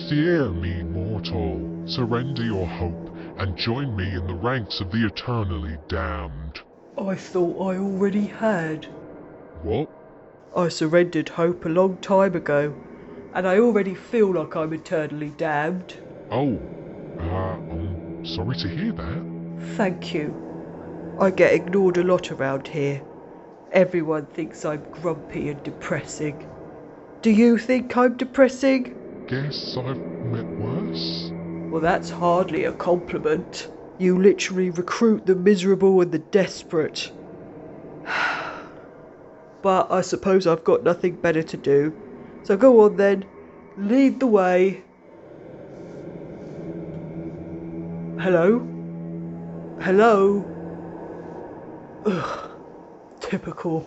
Fear me, mortal. Surrender your hope and join me in the ranks of the eternally damned. I thought I already had. What? I surrendered hope a long time ago, and I already feel like I'm eternally damned. Oh, I'm sorry to hear that. Thank you. I get ignored a lot around here. Everyone thinks I'm grumpy and depressing. Do you think I'm depressing? Guess I've met worse. Well, that's hardly a compliment. You literally recruit the miserable and the desperate. But I suppose I've got nothing better to do. So go on then, lead the way. Hello? Hello? Ugh, typical.